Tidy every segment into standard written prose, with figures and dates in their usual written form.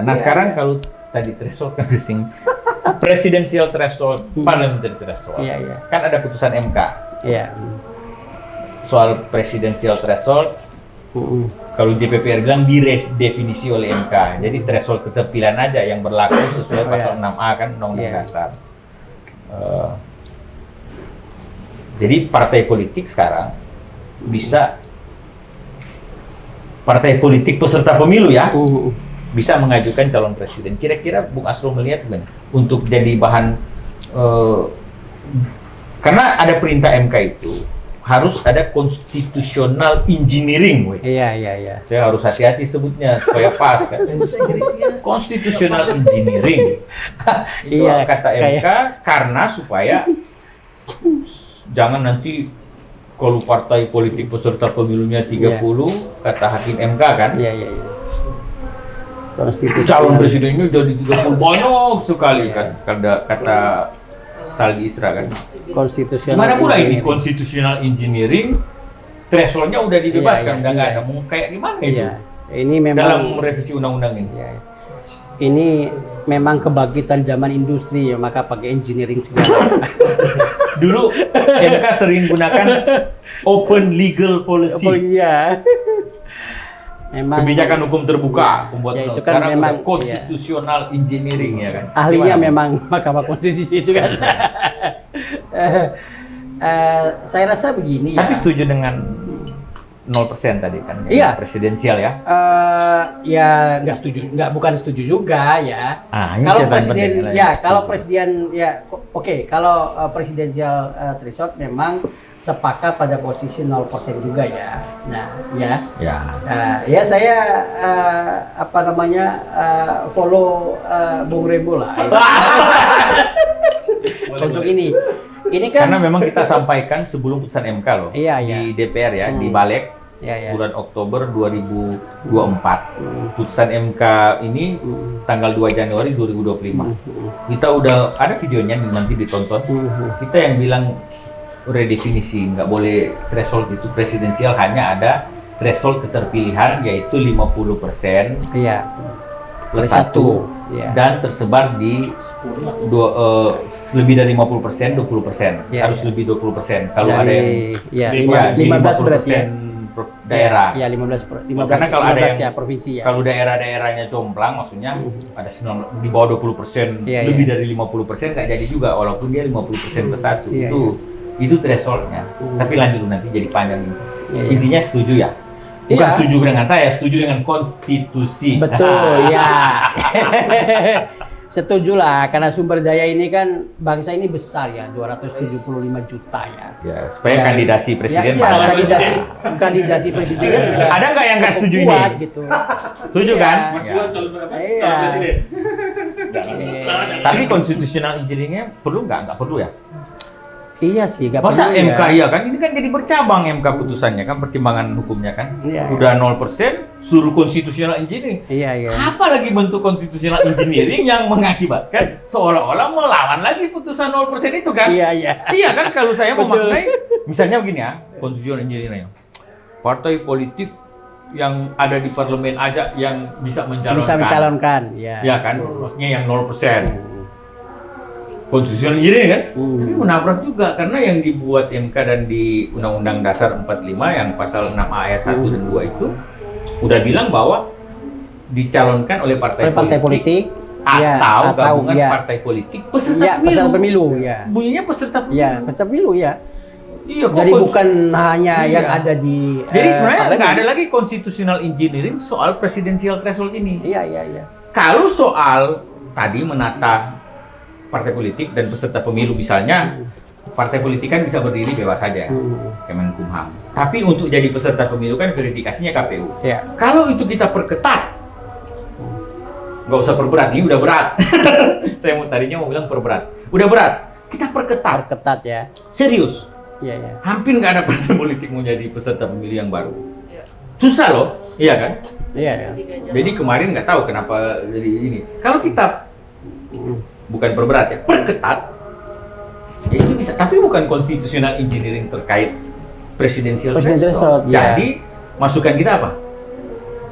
Nah, sekarang kalau tadi threshold kan bising. Presidential threshold, parliamentary threshold. Kan ada putusan MK. Soal presidential threshold, kalau JPPR bilang diredefinisi oleh MK. Jadi threshold keterpilihan aja yang berlaku sesuai pasal 6A kan Undang-Undang Dasar. Jadi partai politik sekarang bisa, partai politik peserta pemilu ya, bisa mengajukan calon presiden. Kira-kira Bung Asrul melihat gimana? Untuk jadi bahan, karena ada perintah MK itu, harus ada constitutional engineering. Iya. Saya harus hati-hati sebutnya supaya pas kan. Constitutional engineering. Itu kata MK karena supaya jangan nanti kalau partai politik peserta pemilunya 30, kata hakim MK kan. Calon presidennya jadi 30 banyak sekali kan, kata Saldi Isra kan. Konstitusional. Gimana pula ini constitutional engineering? Thresholdnya udah dibebaskan, udah nggak ada. Mau kayak gimana itu? Ini memang dalam revisi undang-undang ini. Ini memang kebangkitan zaman industri ya, maka pakai engineering segala. Dulu MK sering gunakan open legal policy. Memang kebijakan hukum terbuka pembuat itu kan sekarang memang constitutional engineering ya kan. Ahlinya memang Mahkamah Konstitusi itu kan. Saya rasa begini. Tapi setuju dengan 0% tadi kan, presidensial ya? Ya nggak setuju, bukan setuju juga ya. Kalau presiden, kalau presiden kalau presidensial threshold memang sepakat pada posisi 0% juga ya. Nah, saya follow Bung Rebo lah. Untuk ini kan karena memang kita sampaikan sebelum putusan MK loh. Di DPR ya, di Balik bulan Oktober 2024. Putusan MK ini tanggal 2 Januari 2025. Kita udah ada videonya nanti ditonton. Kita yang bilang redefinisi, nggak boleh threshold itu presidensial, hanya ada threshold keterpilihan yaitu 50% plus 1 dan tersebar di lebih dari 50%, 20%. Harus lebih 20%. Kalau ada yang 15 berarti daerah. 15 karena kalau ada yang provinsi ya. Kalau daerah-daerahnya jomplang, maksudnya ada di bawah 20%, lebih dari 50% nggak jadi juga, walaupun dia 50% plus 1. Itu thresholdnya. Tapi lanjut nanti jadi panjang. Intinya setuju ya? Bukan setuju dengan saya, setuju dengan konstitusi. Betul, setuju lah, karena sumber daya ini kan bangsa ini besar ya, 275 juta ya. Supaya kandidasi presiden kandidasi presiden juga. Ada nggak yang nggak setuju ini? Gitu. Setuju kan? Mas Iwan calon presiden. Tapi constitutional engineering-nya perlu nggak? Nggak perlu ya? Iya sih, nggak masa perlu MK kan? Ini kan jadi bercabang MK putusannya kan, pertimbangan hukumnya kan. Udah 0%, suruh constitutional engineering. Apa lagi bentuk constitutional engineering yang mengakibatkan seolah-olah melawan lagi putusan 0% itu kan? Iya kan, kalau saya memaknai, misalnya begini ya, constitutional engineering. Partai politik yang ada di parlemen aja yang bisa mencalonkan. Ya kan, maksudnya yang 0%. Konstitusional engineering kan? Tapi menabrak juga, karena yang dibuat MK dan di Undang-Undang Dasar 45 yang pasal 6A ayat 1 dan 2 itu udah bilang bahwa dicalonkan oleh partai politik atau gabungan partai politik peserta pemilu. Bunyinya peserta pemilu. Peserta pemilu ya. Jadi bukan hanya yang ada di jadi sebenarnya nggak ada lagi constitutional engineering soal presidential threshold ini. Kalau soal tadi menata partai politik dan peserta pemilu misalnya, partai politik kan bisa berdiri bebas saja, Kemenkumham. Tapi untuk jadi peserta pemilu kan verifikasinya KPU. Kalau itu kita perketat, nggak usah perberat, ini udah berat. Saya tadinya mau bilang perberat, udah berat. Kita perketat ya. Serius. Hampir nggak ada partai politik mau jadi peserta pemilu yang baru. Susah loh, iya kan? Jadi kemarin nggak tahu kenapa jadi ini. Kalau kita bukan perberat ya, perketat, ya itu bisa. Tapi bukan constitutional engineering terkait presidensial threshold. Jadi masukan kita apa?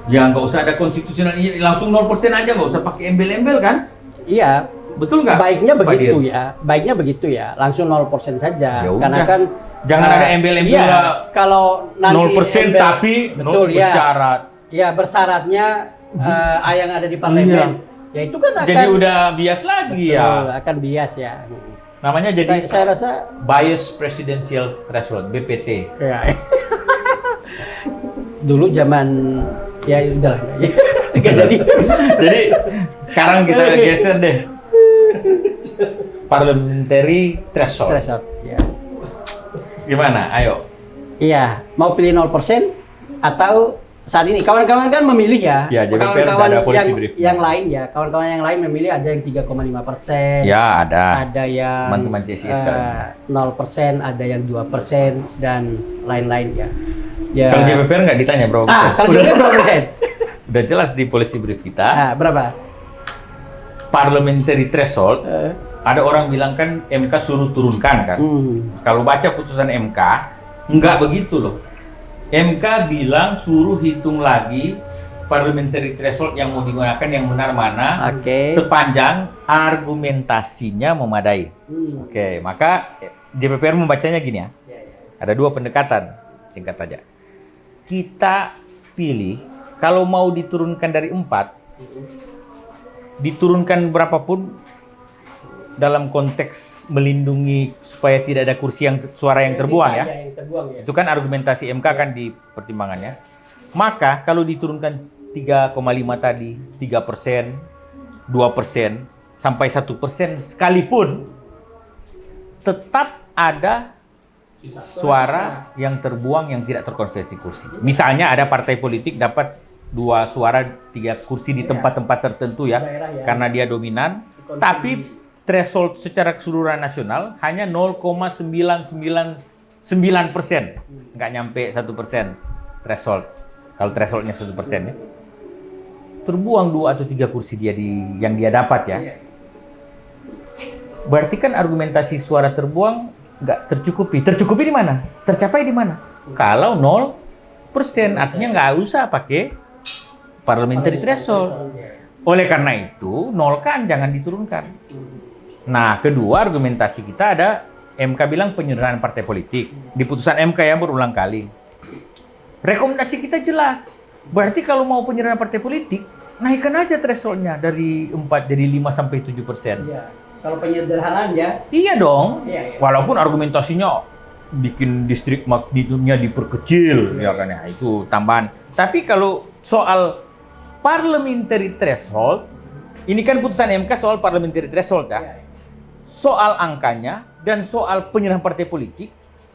Ya nggak usah ada konstitusional, langsung 0% aja, nggak usah pakai embel-embel kan? Iya. Betul nggak? Baiknya Pak begitu Dir? ya. Baiknya begitu ya. Langsung 0% saja. Ya Karena udah. kan Jangan ada embel-embel iya, kalau nanti 0% tapi betul not ya. bersyarat. Ya bersyaratnya yang ada di parlemen. Ya itu kan akan Jadi udah bias lagi ya. betul, akan bias ya. Namanya jadi Saya rasa bias presidential threshold (BPT). ya. Dulu zaman ya udahlah. Nggak jadi. Jadi sekarang kita geser deh. Parliamentary threshold. Threshold, ya. Gimana? Ayo. Iya, mau pilih 0% atau saat ini kawan-kawan kan memilih ya. Ya, jadi kawan-kawan ada policy brief. yang lain ya. Kawan-kawan yang lain memilih ada yang 3,5%. Ya, ada. Ada yang Teman-teman CSI sekarang. 0%, ada yang 2% dan lain-lain ya. Ya. Kalau JPPR nggak ditanya berapa persen? Kalau JPPR berapa persen? Udah jelas di policy brief kita. Berapa? Parliamentary threshold. Ada orang bilang kan MK suruh turunkan kan. Kalau baca putusan MK, nggak begitu loh. MK bilang suruh hitung lagi parliamentary threshold yang mau digunakan yang benar mana, sepanjang argumentasinya memadai. Oke, maka JPPR membacanya gini ya. Ada dua pendekatan, singkat saja. Kita pilih kalau mau diturunkan dari 4, diturunkan berapapun dalam konteks melindungi supaya tidak ada kursi yang suara yang terbuang ya. Itu kan argumentasi MK kan di pertimbangannya. Maka kalau diturunkan 3,5 tadi, 3%, 2%, sampai 1% sekalipun, tetap ada suara yang terbuang yang tidak terkonversi kursi. Misalnya ada partai politik dapat 2 suara 3 kursi di tempat-tempat tertentu ya, karena dia dominan, tapi threshold secara keseluruhan nasional hanya 0,999%, nggak nyampe 1% threshold. Kalau thresholdnya 1% ya, terbuang 2 atau 3 kursi yang dia dapat ya. Berarti kan argumentasi suara terbuang nggak tercukupi. Tercukupi di mana? Tercapai di mana? Kalau 0%, artinya nggak usah pakai parliamentary threshold. Oleh karena itu, nolkan, jangan diturunkan. Nah, kedua argumentasi kita ada MK bilang penyederhanaan partai politik. Di putusan MK yang berulang kali. Rekomendasi kita jelas. Berarti kalau mau penyederhanaan partai politik, naikkan aja thresholdnya dari 4 jadi 5 sampai 7%. Iya. Kalau penyederhanaan ya? Iya dong. Iya. Walaupun argumentasinya bikin distrik magnitudenya diperkecil, ya kan ya, itu tambahan. Tapi kalau soal parliamentary threshold, ini kan putusan MK soal parliamentary threshold ya. Soal angkanya dan soal penyerahan partai politik,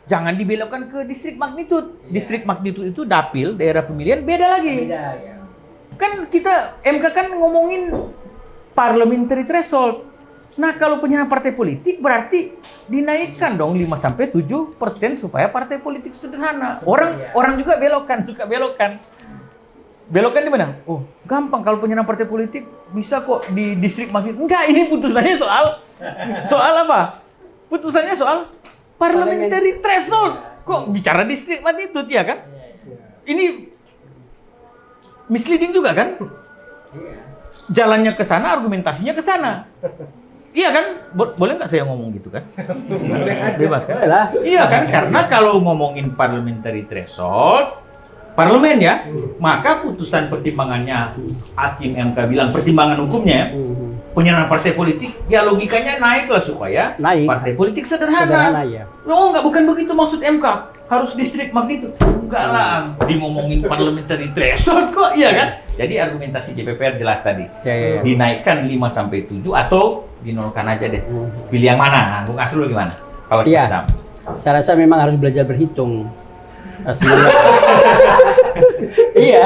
jangan dibelokkan ke distrik magnitud. Distrik magnitud itu dapil, daerah pemilihan, beda lagi. Beda ya. Kan kita, MK kan ngomongin parliamentary threshold. Nah, kalau penyerahan partai politik berarti dinaikkan dong 5-7% supaya partai politik sederhana. Orang juga suka belokkan. Belokkan di mana? Oh, gampang kalau penyerahan partai politik bisa kok di distrik magnitud. Enggak, ini putusannya soal apa? Putusannya soal parliamentary threshold. Kok bicara distrik magnitud ya kan? Ini misleading juga kan? Jalannya ke sana, argumentasinya ke sana. Iya kan? Boleh nggak saya ngomong gitu kan? Bebas kan? Iya kan? Karena kalau ngomongin parliamentary threshold, parlemen ya, maka putusan pertimbangannya Hakim MK bilang pertimbangan hukumnya, penyerahan partai politik, ya logikanya naiklah supaya partai politik sederhana. Ya. Oh, bukan begitu maksud MK. Harus distrik magnitud. Enggak lah, ngomongin parliamentary threshold kok, iya kan? Jadi argumentasi JPPR jelas tadi. Ya. Dinaikkan 5-7 atau dinolkan aja deh. Pilih yang mana? Bung Asrul gimana? Kalau Iya. Saya rasa memang harus belajar berhitung. Iya.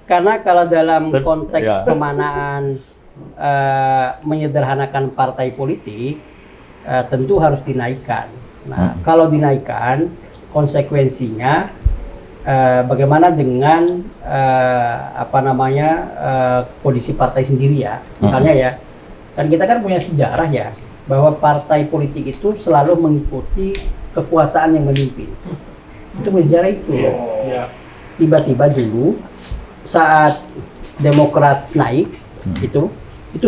Karena kalau dalam konteks pemanaan menyederhanakan partai politik, tentu harus dinaikkan. Nah, kalau dinaikkan, konsekuensinya bagaimana dengan kondisi partai sendiri ya. Misalnya ya, kan kita kan punya sejarah ya, bahwa partai politik itu selalu mengikuti kekuasaan yang memimpin. Itu sejarah itu. Tiba-tiba dulu saat Demokrat naik itu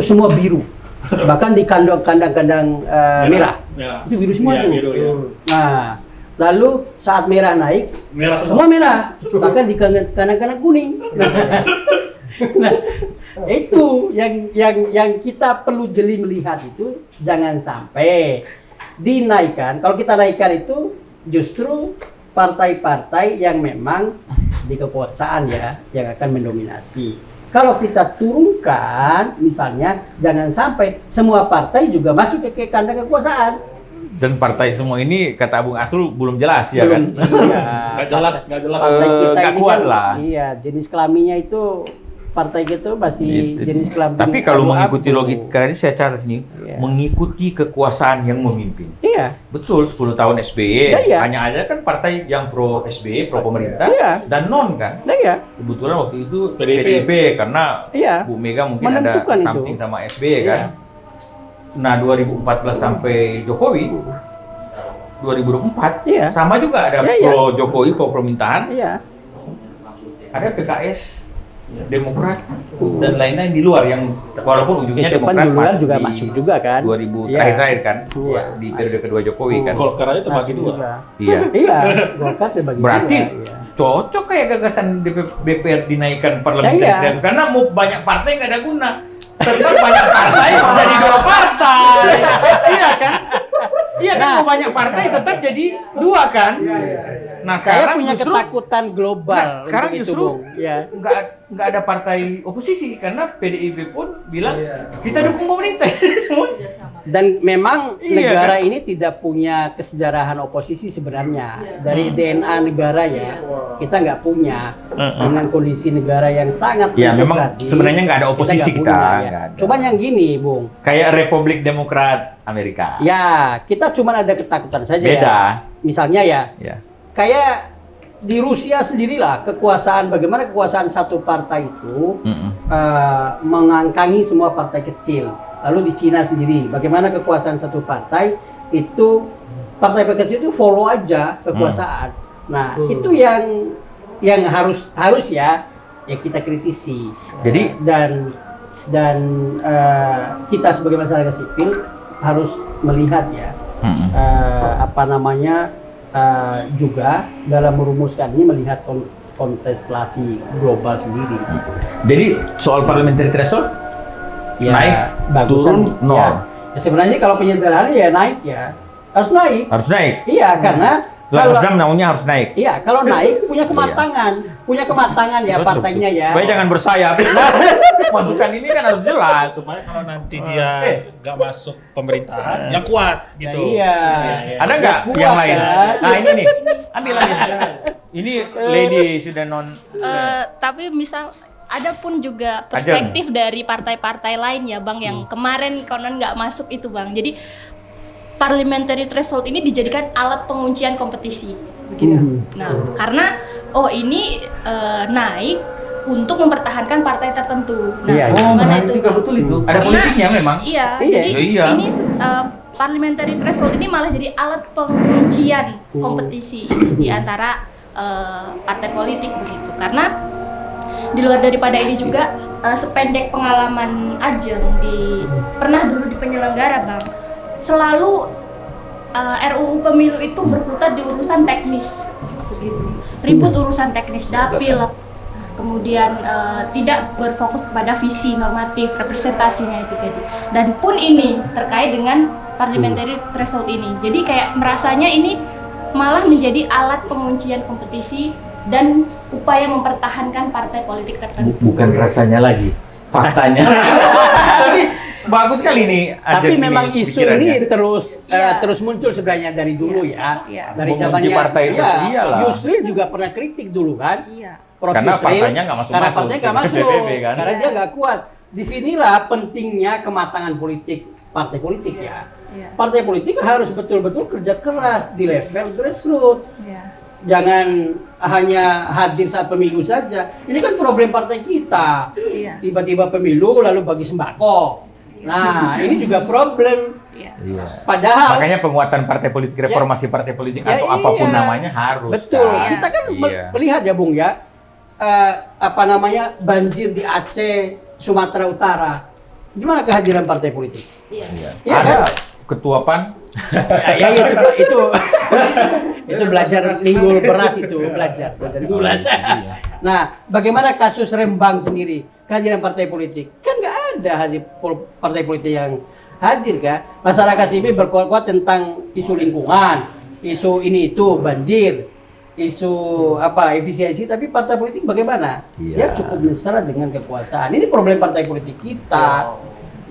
semua biru. Bahkan di kandang-kandang merah. Itu biru semua tuh. Biru, ya. Nah, lalu saat merah naik, semua merah. Bahkan di kandang-kandang kuning. Nah, itu yang kita perlu jeli melihat itu, jangan sampai dinaikkan. Kalau kita naikkan itu justru partai-partai yang memang di kekuasaan ya yang akan mendominasi. Kalau kita turunkan, misalnya, jangan sampai semua partai juga masuk ke kandang kekuasaan. Dan partai semua ini, kata Bung Asrul, belum jelas ya kan? Iya. Nggak jelas. Partai kita nggak ini kuat kan, lah. Iya, jenis kelaminnya itu partai kita masih Gitu. jenis kelamin. Tapi kalau abu-abu. mengikuti logika ini saya catat sini, Iya. mengikuti kekuasaan yang memimpin. Iya. Betul, 10 tahun SBY, Iya. hanya ada kan partai yang pro SBY, pro pemerintah, Iya. dan non kan. Nah, iya. Kebetulan waktu itu PDIP. PDIP karena Iya. Bu Mega mungkin ada Menentukan itu. something sama SBY kan. Iya. Nah 2014 sampai Jokowi, 2024 Iya. sama juga ada Iya, iya. pro Jokowi, pro pemerintahan, Iya. ada PKS, Demokrat, dan lain-lain di luar yang walaupun ujungnya Itu kan Demokrat duluan masuk juga di masuk juga kan. 2000 Iya. terakhir kan, Iya. di periode kedua Jokowi kan. Golkar aja terbagi Masuk dua. juga. Iya. Iya, Golkar terbagi Berarti dua, iya. cocok kayak gagasan DPR dinaikkan parlemen Ya, iya. karena mau banyak partai nggak ada guna. Tetap banyak partai jadi 2 partai. Iya kan? Iya kan, mau banyak partai tetap jadi 2 kan? Nah, Saya sekarang punya justru ketakutan global. Nah, sekarang untuk itu, justru Bung. Ya. nggak ada partai oposisi karena PDIP pun bilang kita dukung pemerintah. Dan memang Iya, negara ini tidak punya kesejarahan oposisi sebenarnya. Dari DNA negara ya, kita nggak punya. Dengan kondisi negara yang sangat Ya, buruk memang tadi, sebenarnya nggak ada oposisi nggak kita, punya, ya. nggak ada. Cuman yang gini, Bung. Kayak Republik Demokrat Amerika. Ya, kita cuma ada ketakutan saja Beda. ya. Misalnya ya, Ya. kayak di Rusia sendirilah bagaimana kekuasaan satu partai itu mengangkangi semua partai kecil. Lalu di Cina sendiri, bagaimana kekuasaan satu partai itu partai kecil itu follow aja kekuasaan. Nah, itu yang harus ya kita kritisi. Jadi dan kita sebagai masyarakat sipil harus melihat ya juga dalam merumuskan ini melihat kontestasi global sendiri. Jadi soal parliamentary threshold Ya, naik, bagusan turun, nol. ya. Ya, sebenarnya kalau penyederhanaan ya naik ya, harus naik. Harus naik. Iya, karena Kalau maunya harus naik. iya, kalau naik punya kematangan ya Cocok partainya tuh. ya. Supaya jangan bersayap. Masukan ini kan harus jelas. Supaya kalau nanti dia nggak masuk pemerintahan, yang kuat gitu. Iya. Ada nggak Kuat, yang lain? kan? Nah ini nih, ambil aja. Ini lady sudah non. Tapi misal ada pun juga perspektif dari partai-partai lain ya Bang yang kemarin konon nggak masuk itu Bang. Jadi parliamentary threshold ini dijadikan alat penguncian kompetisi begitu. Nah, karena ini naik untuk mempertahankan partai tertentu. Nah, Iya, iya. gimana itu? juga betul itu. Ada Karena- politiknya memang. Iya, Iya. jadi Iya. ini parliamentary threshold ini malah jadi alat penguncian kompetisi di antara partai politik begitu. Karena di luar daripada ini juga sependek pengalaman Ajeng pernah dulu di penyelenggara Bang, selalu RUU pemilu itu berkutat di urusan teknis begitu, ribut urusan teknis dapil, kemudian tidak berfokus kepada visi normatif representasinya itu gitu. Dan pun ini terkait dengan parliamentary threshold ini, jadi kayak merasanya ini malah menjadi alat penguncian kompetisi dan upaya mempertahankan partai politik tertentu. Bukan rasanya lagi, faktanya. Tapi bagus sekali nih. Tapi Ajeng memang ini isu pikirannya. ini Iya. terus muncul sebenarnya dari dulu ya. Iya. Dari Membenci zamannya partai itu, iyalah. Yusril juga pernah kritik dulu kan. Iya. Prof. Karena Yusril, partainya nggak masuk-masuk. Karena partainya nggak masuk. PBB kan. Karena dia nggak kuat. Disinilah pentingnya kematangan politik partai politik ya. Iya. Partai politik harus betul-betul kerja keras di level grassroots. Iya. Jangan hanya hadir saat pemilu saja. Ini kan problem partai kita. Iya. Tiba-tiba pemilu lalu bagi sembako. Nah, ini juga problem. Iya. Iya. Padahal Makanya penguatan partai politik, reformasi partai politik Ya, atau apapun iya. namanya harus. betul. kan? Kita kan Iya. melihat ya Bung ya. apa namanya banjir di Aceh, Sumatera Utara, gimana kehadiran partai politik? Iya. Ya, Ada kan? ketua PAN. Ya itu itu belajar ninggul beras itu belajar ninggul beras. Nah, bagaimana kasus Rembang sendiri kehadiran partai politik? Kan nggak ada partai politik yang hadir kan? Masyarakat sipil berkuat tentang isu lingkungan, isu ini itu banjir, isu apa efisiensi, tapi partai politik bagaimana? Dia cukup mesra dengan kekuasaan. Ini problem partai politik kita.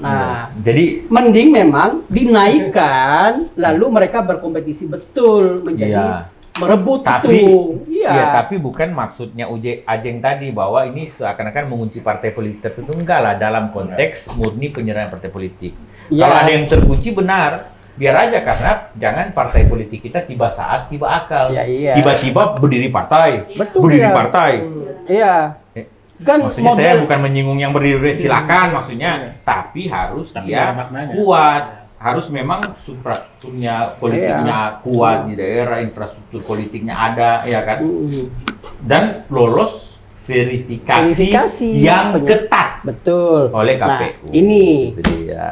Nah, jadi mending memang dinaikkan, lalu mereka berkompetisi betul menjadi merebut itu. Iya, tapi bukan maksudnya Ajeng tadi bahwa ini seakan-akan mengunci partai politik tertentu. Enggak lah, dalam konteks murni penyerahan partai politik. Kalau ada yang terkunci benar, biar aja, karena jangan partai politik kita tiba saat tiba akal. Tiba-tiba berdiri partai, partai. Iya. Kan maksudnya saya bukan menyinggung yang berdiri, silakan maksudnya, tapi harus dia kuat, harus memang infrastrukturnya politiknya kuat di daerah, infrastruktur politiknya ada, ya kan, dan lolos verifikasi yang ketat, betul, oleh KPU. Nah, ini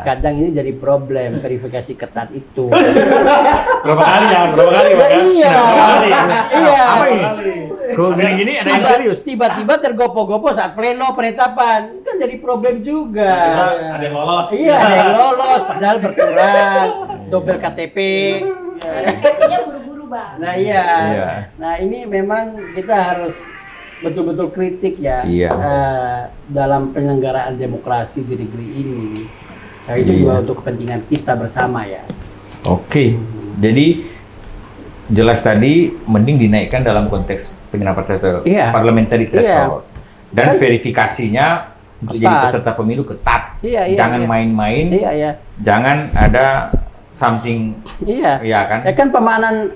kadang ini jadi problem verifikasi ketat itu. Berapa kali ya? Berapa kali? Iya. Apa ini? Kok gini-gini ada yang serius? Tiba-tiba tergopoh-gopoh saat pleno penetapan, kan jadi problem juga. Ada yang lolos. Iya, ada yang lolos, padahal berkurang, double KTP. Verifikasinya buru-buru, Bang. Nah iya. Nah ini memang kita harus betul-betul kritik ya dalam penyelenggaraan demokrasi di negeri ini. Nah, itu juga untuk kepentingan kita bersama ya. Oke, jadi jelas tadi mending dinaikkan dalam konteks penyerahan parliamentary threshold dan verifikasinya untuk jadi peserta pemilu ketat. Jangan main-main. Jangan ada something. Ya kan? Ya kan pemahaman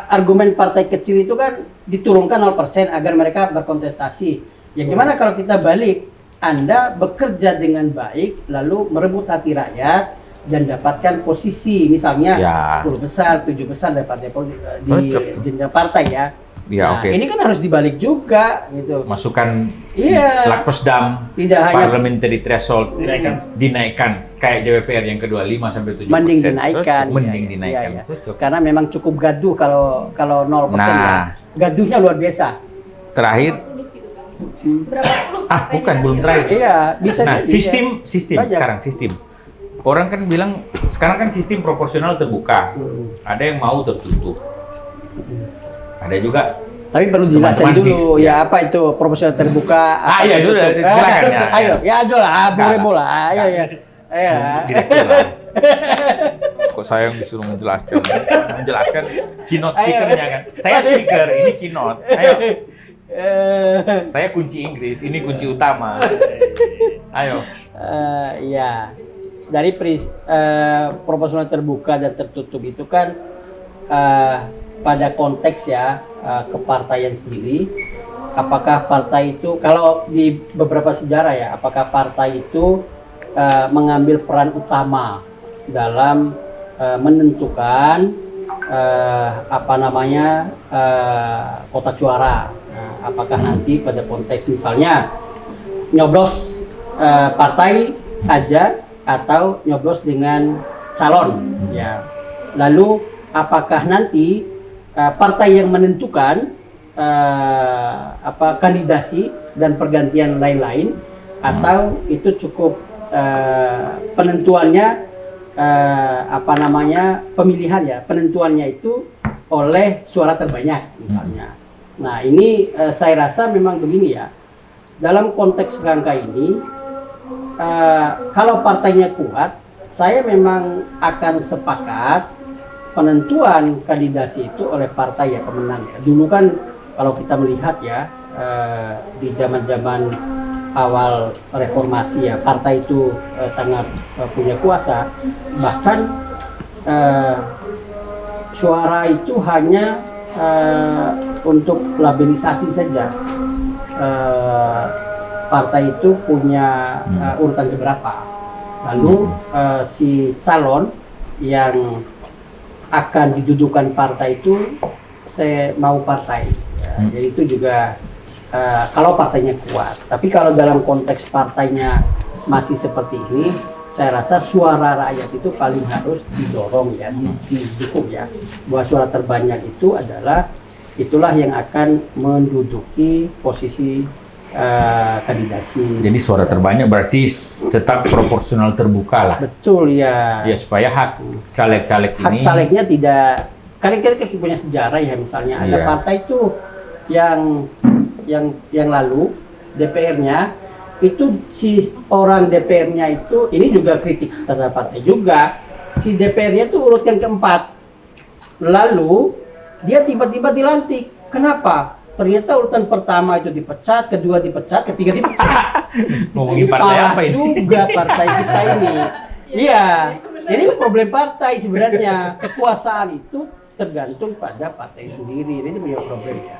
argumen partai kecil itu kan diturunkan 0% agar mereka berkontestasi. Ya gimana kalau kita balik? Anda bekerja dengan baik lalu merebut hati rakyat dan dapatkan posisi misalnya 10 besar, 7 besar dari partai politik di jenjang partai ya. Ini kan harus dibalik juga gitu. Masukkan lakpesdam, parliamentary threshold dinaikkan kayak JPR yang kedua 5 sampai 7%. Mending dinaikkan. Mending dinaikkan. Karena memang cukup gaduh kalau 0% ya. Gaduhnya luar biasa. Terakhir bukan belum terakhir. Bisa. Nah, sistem sekarang sistem. Orang kan bilang sekarang kan sistem proporsional terbuka. Ada yang mau tertutup. Ada juga. Tapi perlu dijelasin dulu apa itu proporsional terbuka. Iya sudah. Silakan ya. Ayo, ya aja lah, boleh bola. Ayo ya. Kok saya yang disuruh menjelaskan keynote speaker-nya kan. Saya speaker, ini keynote. Ayo. Saya kunci Inggris, ini kunci utama. Ayo. Dari proporsional terbuka dan tertutup itu kan pada konteks kepartaian sendiri, apakah partai itu, kalau di beberapa sejarah ya, apakah partai itu mengambil peran utama dalam menentukan kotak suara. Apakah nanti pada konteks misalnya nyoblos partai aja atau nyoblos dengan calon ya. Lalu apakah nanti partai yang menentukan kandidasi dan pergantian lain-lain, atau itu cukup penentuannya pemilihan ya, penentuannya itu oleh suara terbanyak misalnya. Nah ini saya rasa memang begini ya, dalam konteks kerangka ini kalau partainya kuat, saya memang akan sepakat penentuan kandidasi itu oleh partai pemenang ya. Dulu kan kalau kita melihat ya di zaman-zaman awal reformasi ya, partai itu sangat punya kuasa, bahkan suara itu hanya untuk labelisasi saja. Partai itu punya urutan keberapa, lalu si calon yang akan didudukan partai itu saya mau partai ya. Jadi itu juga kalau partainya kuat. Tapi kalau dalam konteks partainya masih seperti ini, saya rasa suara rakyat itu paling harus didorong ya, didukung ya. Bahwa suara terbanyak itu itulah yang akan menduduki posisi kandidasi. Jadi suara terbanyak berarti tetap proporsional terbuka lah. Betul ya. Ya supaya hak caleg-caleg Hak ini. calegnya tidak. Kan kita punya sejarah ya, misalnya ada Iya. partai itu yang lalu DPR-nya itu si orang DPR-nya itu, ini juga kritik terhadap partai juga, si DPR-nya itu urut yang keempat, lalu dia tiba-tiba dilantik. Kenapa? Ternyata urutan pertama itu dipecat, kedua dipecat, ketiga dipecat. Ngomongin Ini partai parah apa ini? juga partai kita ini. Iya, ini problem partai sebenarnya. Kekuasaan itu tergantung pada partai sendiri. Ini punya problem ya.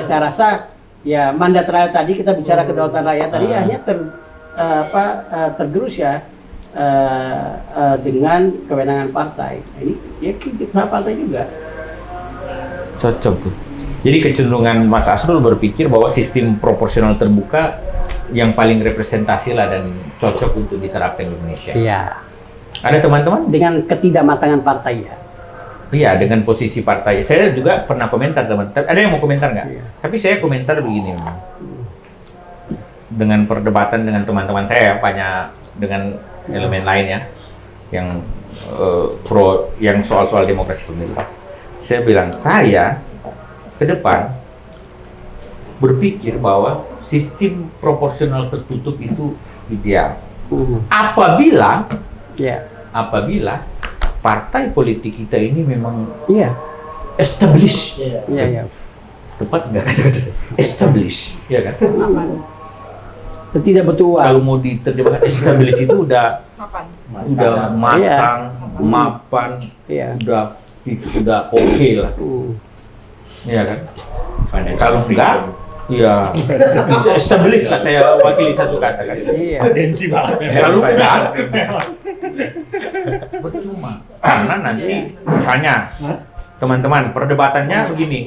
Saya rasa ya mandat rakyat tadi, kita bicara kedaulatan rakyat tadi hanya tergerus ya dengan kewenangan partai. Nah, ini ya kritik terhadap partai juga. Cocok tuh. Jadi kecenderungan Mas Asrul berpikir bahwa sistem proporsional terbuka yang paling representasi lah dan cocok untuk diterapkan di Indonesia. Iya. Ada teman-teman? Dengan ketidakmatangan partai ya. Iya, dengan posisi partai. Saya juga pernah komentar teman. Ada yang mau komentar nggak? Iya. Tapi saya komentar begini. Dengan perdebatan dengan teman-teman saya, banyak dengan elemen lainnya yang yang soal-soal demokrasi pemilu. Saya bilang, saya ke depan berpikir bahwa sistem proporsional tertutup itu ideal. Apabila Iya. apabila partai politik kita ini memang Iya. establish, Iya. tepat nggak kata-kata saya? Establish, ya kan? Tidak betul. Kalau mau diterjemahkan establish itu udah matang, mapan, Iya. udah fix, udah oke lah, ya kan? Kalau enggak, ya itu establish lah, saya wakili satu kata kan. Iya. Tendensi banget. Kalau enggak, percuma. Karena nanti misalnya teman-teman perdebatannya begini,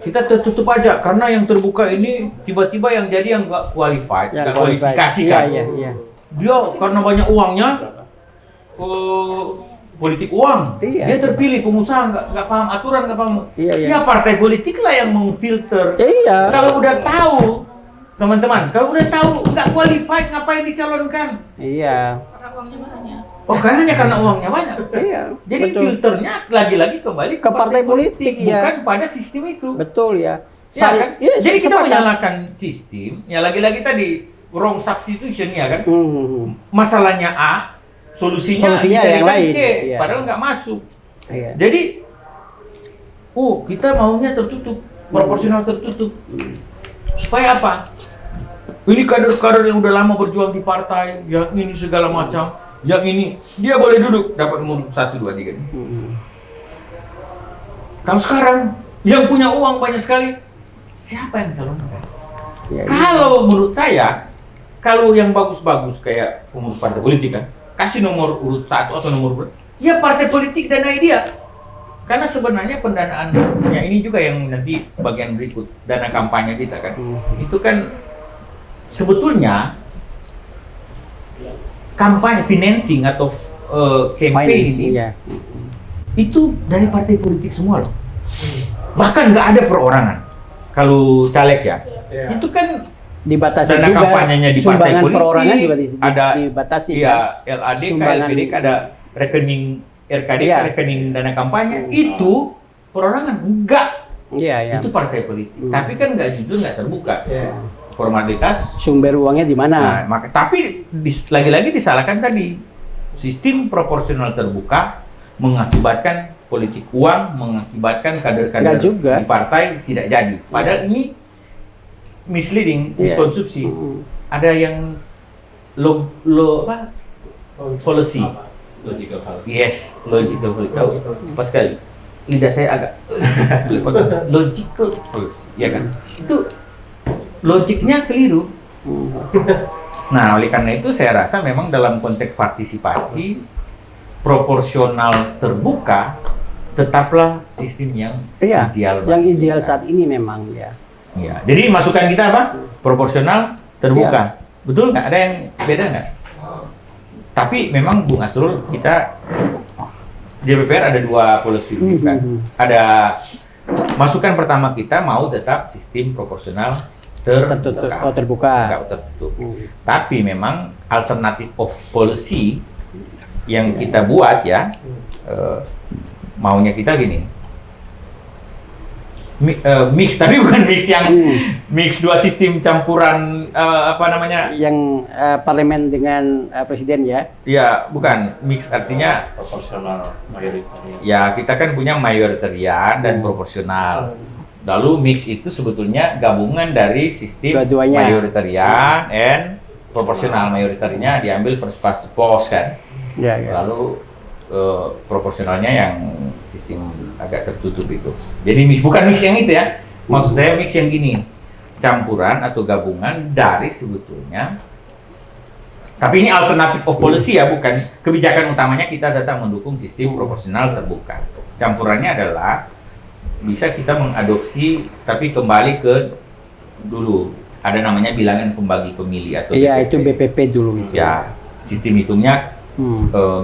kita tertutup aja karena yang terbuka ini tiba-tiba yang jadi yang nggak qualified, nggak kualifikasi kan. Iya. Dia karena banyak uangnya, politik uang, Iya. dia terpilih pengusaha nggak paham aturan, nggak paham. Iya. Ya partai politik lah yang memfilter. Iya. Kalau udah tahu, teman-teman, kalau udah tahu nggak qualified ngapain dicalonkan? Iya. Oh karena uangnya banyak. Iya. Jadi betul. filternya lagi-lagi kembali Ke partai politik, ya. bukan pada sistem itu. Betul ya. Ya kan? Iya, Jadi kita sepakat. menyalahkan sistem, ya lagi-lagi tadi wrong substitution ya kan. Mhm. Masalahnya A, solusinya Solusinya yang dijadikan lain. C, Iya. padahal nggak masuk. Iya. Jadi, kita maunya tertutup, proporsional tertutup. Supaya apa? Ini kader-kader yang udah lama berjuang di partai, yang ini segala macam, yang ini dia boleh duduk dapat nomor 1, 2, 3. Kalau sekarang yang punya uang banyak sekali, siapa yang calonkan? Iya. Kalau menurut saya, kalau yang bagus-bagus kayak pengurus partai politik kan, kasih nomor urut 1 atau nomor berapa, ya partai politik danai dia. Karena sebenarnya pendanaannya ini juga yang nanti bagian berikut, dana kampanye kita kan. Itu kan sebetulnya kampanye financing atau campaign Financing, ya. itu dari partai politik semua loh. Bahkan nggak ada perorangan. Kalau caleg ya, itu kan Dibatasi dana juga. kampanyenya di partai Sumbangan politik, perorangan juga ada dibatasi. iya, kan? LAD, Sumbangan- KLPD, ada rekening RKD, Iya. rekening dana kampanye, itu perorangan enggak. Iya, ya. Itu partai politik. Tapi kan nggak jujur, nggak terbuka. Formalitas. Sumber uangnya di mana? Nah, tapi lagi-lagi disalahkan tadi. Sistem proporsional terbuka mengakibatkan politik uang, mengakibatkan kader-kader Nggak juga. di partai tidak jadi. Padahal ini misleading, Iya. miskonsumsi. Ada yang fallacy. Logical fallacy. Yes, logical fallacy. Tahu, tepat sekali. Lidah saya agak logical fallacy, ya kan? Itu logiknya keliru. Nah, oleh karena itu saya rasa memang dalam konteks partisipasi proporsional terbuka tetaplah sistem yang Iya. ideal. Yang bagi ideal kita. saat ini memang ya. Ya, jadi masukan kita apa? Proporsional terbuka. Betul nggak? Ada yang beda nggak? Tapi memang Bung Asrul, kita JPPR ada 2 policy kan. Ada masukan pertama, kita mau tetap sistem proporsional terbuka. Nggak tertutup. Tapi memang alternatif of policy yang kita buat ya, maunya kita gini. Mix, tapi bukan mix yang mix 2 sistem campuran yang parlemen dengan presiden ya. Iya, bukan mix, artinya proporsional mayoritarian. Ya, kita kan punya mayoritarian dan proporsional. Lalu mix itu sebetulnya gabungan dari sistem mayoritarian and proporsional. Mayoritariannya diambil first past the post kan. Ya. Lalu proporsionalnya yang sistem agak tertutup itu. Jadi mix, bukan mix yang itu ya. Maksud saya mix yang gini, campuran atau gabungan dari sebetulnya. Tapi ini alternatif of policy ya, bukan kebijakan utamanya. Kita tetap mendukung sistem proporsional terbuka. Campurannya adalah bisa kita mengadopsi, tapi kembali ke dulu. Ada namanya bilangan pembagi pemilih atau Iya, itu BPP dulu itu. Ya, sistem hitungnya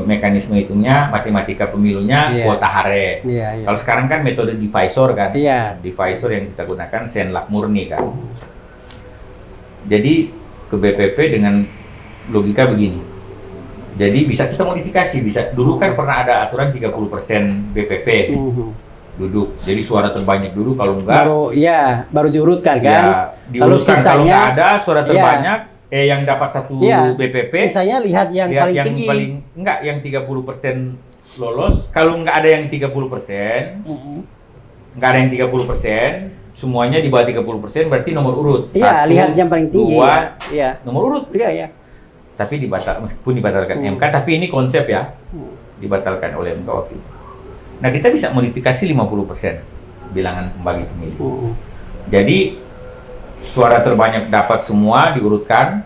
mekanisme hitungnya, matematika pemilunya, kuota hare. Kalau sekarang kan metode divisor kan, divisor yang kita gunakan senlak murni kan. Jadi ke BPP dengan logika begini. Jadi bisa kita modifikasi, bisa dulu kan pernah ada aturan 30% BPP duduk. Jadi suara terbanyak dulu, kalau enggak baru diurutkan kan. Ya, diurutkan, kalau enggak ada suara terbanyak yang dapat satu BPP, sisanya lihat yang paling tinggi. Yang 30% lolos. Kalau nggak ada yang 30%, nggak ada yang 30%, semuanya di bawah 30%, berarti nomor urut. Iya, lihat yang paling tinggi. 2, nomor urut. Iya. Tapi meskipun dibatalkan MK, tapi ini konsep ya, dibatalkan oleh MK waktu itu. Nah, kita bisa modifikasi 50% bilangan pembagi pemilih. Jadi suara terbanyak dapat semua diurutkan.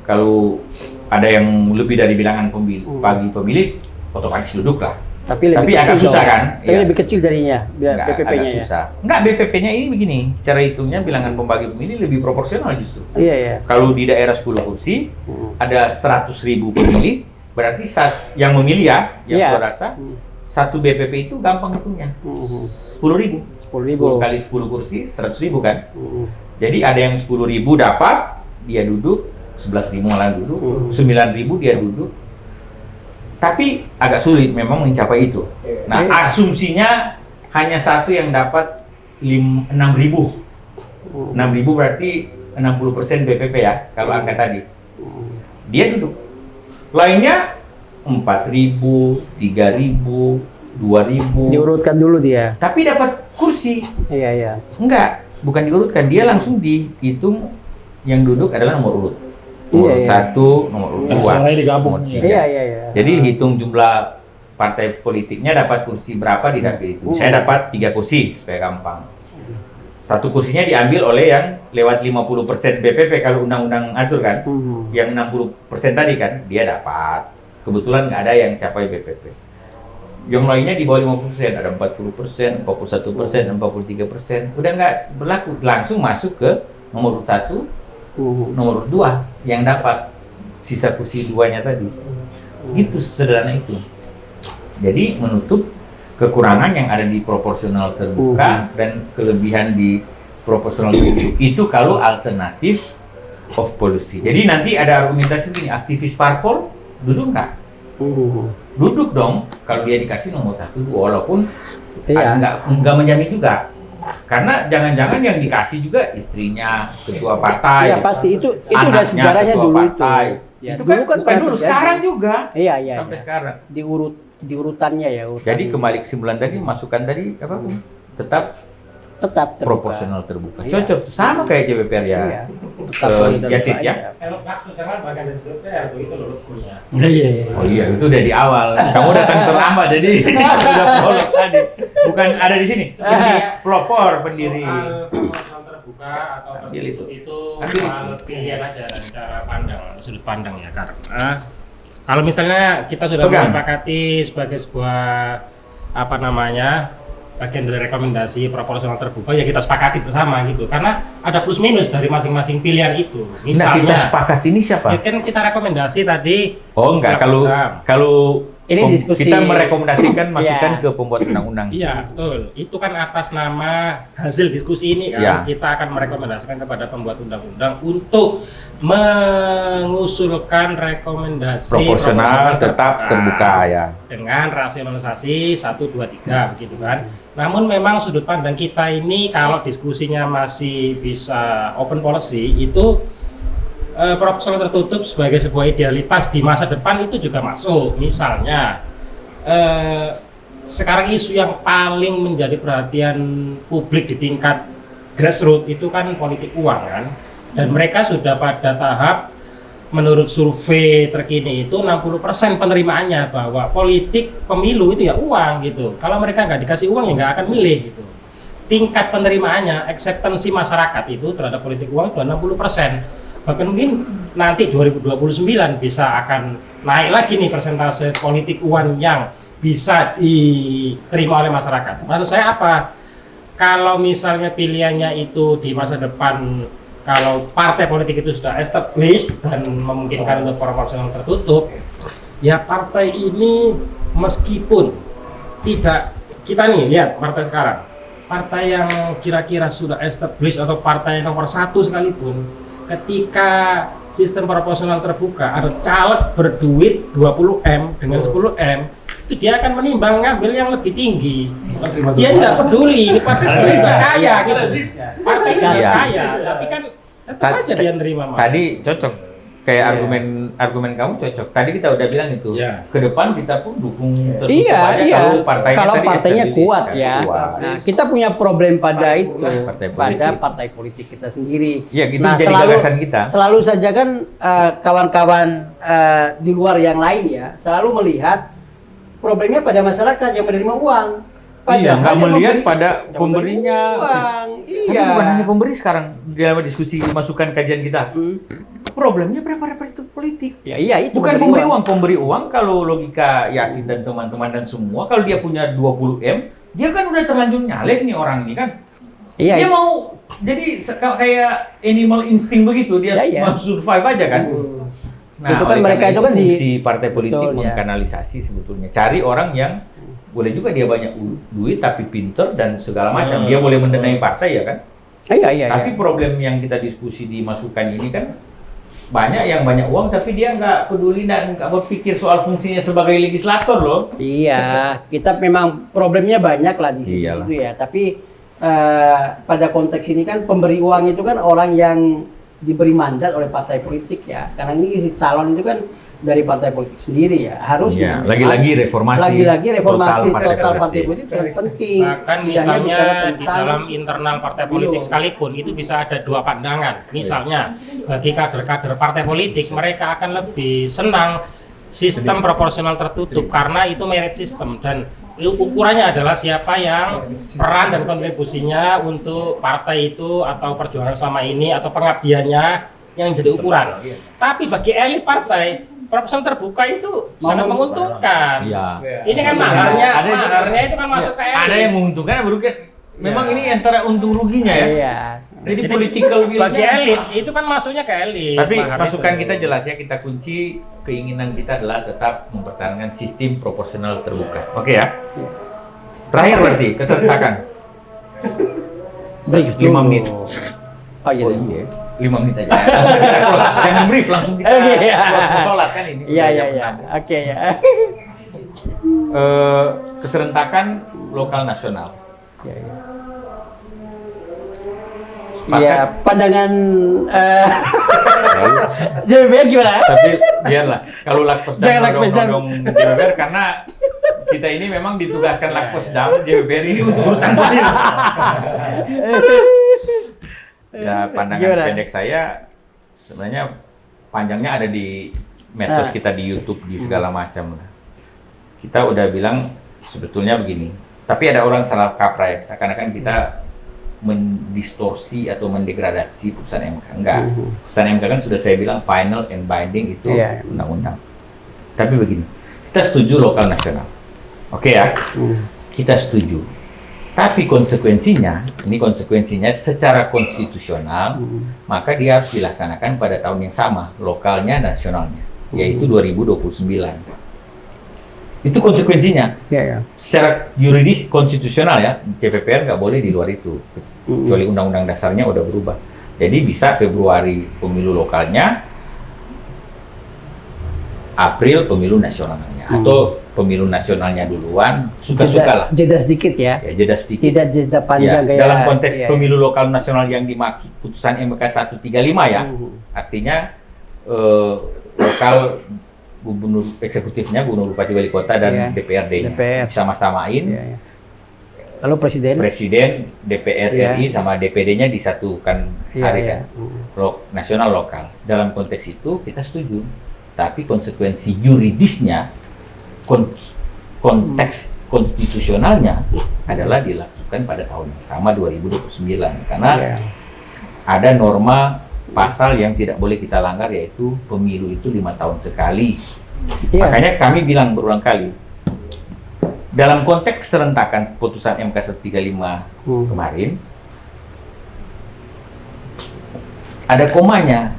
Kalau ada yang lebih dari bilangan bagi pemilih, otomatis duduk lah. Tapi agak susah kan? Tapi lebih kecil darinya BPP-nya ya. Susah. Enggak, BPP-nya ini begini. Cara hitungnya bilangan pembagi pemilih lebih proporsional justru. Iya. Kalau di daerah 10 kursi ada 100.000 pemilih, berarti yang memilih yang gua rasa satu BPP itu gampang hitungnya. 10.000. 10 kali 10 kursi 100.000 kan? Jadi ada yang 10.000 dapat, dia duduk, 11.000 malah duduk, 9.000 dia duduk. Tapi agak sulit memang mencapai itu. Nah, asumsinya hanya satu yang dapat 6.000. 6.000 berarti 60% BPP ya, kalau angka tadi. Dia duduk. Lainnya 4.000, 3.000, 2.000. Diurutkan dulu dia. Tapi dapat kursi. Iya. Enggak, bukan diurutkan. Dia langsung dihitung yang duduk adalah nomor urut. Nomor 1, nomor urut 2. Suaranya digabung. Iya. Jadi hitung jumlah partai politiknya dapat kursi berapa didapat itu. Saya dapat 3 kursi supaya gampang. Satu kursinya diambil oleh yang lewat 50% BPP kalau undang-undang atur kan. Yang 60% tadi kan dia dapat. Kebetulan nggak ada yang capai BPP. Yang lainnya di bawah 50%, ada 40%, 41%, 43%. Udah nggak berlaku, langsung masuk ke nomor 1, nomor 2 yang dapat sisa kursi 2-nya tadi. Itu sederhana itu. Jadi menutup kekurangan yang ada di proporsional terbuka dan kelebihan di proporsional tertutup. Itu kalau alternatif of policy. Jadi nanti ada argumentasi begini, aktivis parpol duduk nggak? Duduk dong kalau dia dikasih nomor 1, walaupun nggak menjamin juga. Karena jangan-jangan yang dikasih juga istrinya ketua partai. Iya pasti itu udah sejarahnya dulu partai. Ya, itu kan bukan dulu, sekarang juga. Iya. Sampai sekarang. Diurutannya ya. Jadi kembali kesimpulan tadi, masukan tadi apa? Tetap terbuka. Proporsional terbuka. Cocok tuh, sama kayak JPPR ya. Iya. Tetap Yasid ya. Kalau maksudnya kan bagian dari JPPR itu luruskunya. Oh iya, itu udah di awal. Kamu datang terlambat jadi udah follow tadi. Bukan ada di sini. Pelopor pendiri. Proporsional terbuka atau tertutup itu soal pilihan aja dan cara pandang, sudut pandang ya karena kalau misalnya kita sudah menyepakati sebagai sebuah bagian dari rekomendasi proporsional terbuka ya kita sepakati bersama gitu. Karena ada plus minus dari masing-masing pilihan itu. Misalnya kita sepakat ini siapa? Ya kan kita rekomendasi tadi. Oh enggak, kalau ini diskusi kita merekomendasikan masukan ke pembuat undang-undang. Iya, betul. Itu kan atas nama hasil diskusi ini kan kita akan merekomendasikan kepada pembuat undang-undang untuk mengusulkan rekomendasi proporsional tetap terbuka ya. Dengan rasionalisasi 1 2 3 begitu kan. Namun memang sudut pandang kita ini kalau diskusinya masih bisa open policy itu proporsional tertutup sebagai sebuah idealitas di masa depan itu juga masuk. Misalnya sekarang isu yang paling menjadi perhatian publik di tingkat grassroots itu kan politik uang kan, dan mereka sudah pada tahap menurut survei terkini itu 60% penerimaannya bahwa politik pemilu itu ya uang gitu. Kalau mereka nggak dikasih uang ya nggak akan milih gitu. Tingkat penerimaannya, acceptancy masyarakat itu terhadap politik uang itu 60%. Bahkan mungkin nanti 2029 bisa akan naik lagi nih persentase politik uang yang bisa diterima oleh masyarakat. Maksud saya apa? Kalau misalnya pilihannya itu di masa depan, kalau partai politik itu sudah established dan memungkinkan untuk proporsional tertutup, ya partai ini meskipun tidak, kita nih lihat partai sekarang, partai yang kira-kira sudah established atau partai yang nomor 1 sekalipun, ketika sistem proporsional terbuka ada caleg berduit 20M dengan 10M, itu dia akan menimbang ngambil yang lebih tinggi. Dia tidak peduli ini partai sebenarnya sudah kaya gitu. Partai ini sudah kaya, tapi kan tetap aja dia nerima. Tadi cocok kayak argumen kamu cocok. Tadi kita udah bilang itu. Ke depan kita pun dukung tertutup aja kalau partainya kuat ya. Nah, kita punya problem pada itu, pada partai politik kita sendiri. Iya, itu jadi gagasan kita. Selalu saja kan kawan-kawan di luar yang lain ya, selalu melihat problemnya pada masyarakat yang menerima uang. Iya, nggak melihat pada pemberinya. Uang. Tapi bukan hanya pemberi sekarang dalam diskusi masukan kajian kita. Problemnya berapa itu politik. Ya iya itu. Bukan pemberi uang kalau logika Yasin dan teman-teman dan semua, kalau dia punya 20M, dia kan udah terlanjur nyalek nih orang ini kan. Iya. Dia mau jadi kayak animal insting begitu, dia mau survive aja kan. Nah, itu kan mereka itu kan fungsi partai politik mengkanalisasi sebetulnya. Cari orang yang boleh juga dia banyak duit tapi pinter dan segala macam. Dia boleh mendanai partai ya kan. Iya. Tapi problem yang kita diskusi di masukan ini kan banyak yang banyak uang tapi dia nggak peduli dan nggak berpikir soal fungsinya sebagai legislator loh. Iya, kita memang problemnya banyak lah di situ ya. Tapi pada konteks ini kan pemberi uang itu kan orang yang diberi mandat oleh partai politik ya. Karena ini si calon itu kan dari partai politik sendiri ya, harusnya. Lagi-lagi reformasi total partai politik sangat penting. Bahkan misalnya di dalam internal partai politik sekalipun itu bisa ada dua pandangan. Misalnya bagi kader-kader partai politik mereka akan lebih senang sistem proporsional tertutup karena itu merit system dan ukurannya adalah siapa yang peran dan kontribusinya untuk partai itu atau perjuangan selama ini atau pengabdiannya yang jadi ukuran. Tapi bagi elit partai proporsional terbuka itu sangat menguntungkan. Ini kan maharnya itu kan masuk ke elit. Ada yang menguntungkan, merugikan. Memang ini antara untung ruginya ya. Jadi political bagi elit itu kan masuknya ke elit. Tapi masukan kita jelas ya, kita kunci keinginan kita adalah tetap mempertahankan sistem proporsional terbuka. Oke ya. Terakhir berarti kesertakan. 5 menit. Oh iya. 5 menit aja. Jangan brief langsung kita sholat kan ini. Iya. Oke ya. Keserentakan lokal nasional. Iya, pandangan JBR gimana? Tapi biarlah kalau Lakpesdam nodong JBR karena kita ini memang ditugaskan Lakpesdam JBR ini untuk urusan politik. Ya, pandangan pendek saya sebenarnya panjangnya ada di medsos kita, di YouTube, di segala macam. Kita udah bilang sebetulnya begini, tapi ada orang salah kaprah, seakan-akan kita mendistorsi atau mendegradasi putusan MK. Enggak. Putusan MK kan sudah saya bilang final and binding itu undang-undang. Tapi begini, kita setuju lokal nasional. Oke ya, kita setuju. Tapi konsekuensinya, ini konsekuensinya secara konstitusional, maka dia harus dilaksanakan pada tahun yang sama, lokalnya, nasionalnya, yaitu 2029. Itu konsekuensinya. Secara yuridis konstitusional ya, CPPR nggak boleh di luar itu, kecuali undang-undang dasarnya udah berubah. Jadi bisa Februari pemilu lokalnya, April pemilu nasionalnya, atau pemilu nasionalnya duluan, suka-suka lah. Jeda sedikit ya. Ya, jeda sedikit. Tidak jeda panjang ya, dalam konteks pemilu lokal nasional yang dimaksud putusan MK 135 ya, artinya lokal gubernur eksekutifnya, gubernur, bupati, wali kota dan DPRD-nya sama-samain. Lalu presiden, DPR RI sama DPD-nya disatukan hari kan. Nasional lokal. Dalam konteks itu kita setuju. Tapi konsekuensi yuridisnya, konteks konstitusionalnya adalah dilakukan pada tahun yang sama 2029 karena ada norma pasal yang tidak boleh kita langgar, yaitu pemilu itu 5 tahun sekali. Makanya kami bilang berulang kali, dalam konteks serentakan putusan MK 135 kemarin, ada komanya,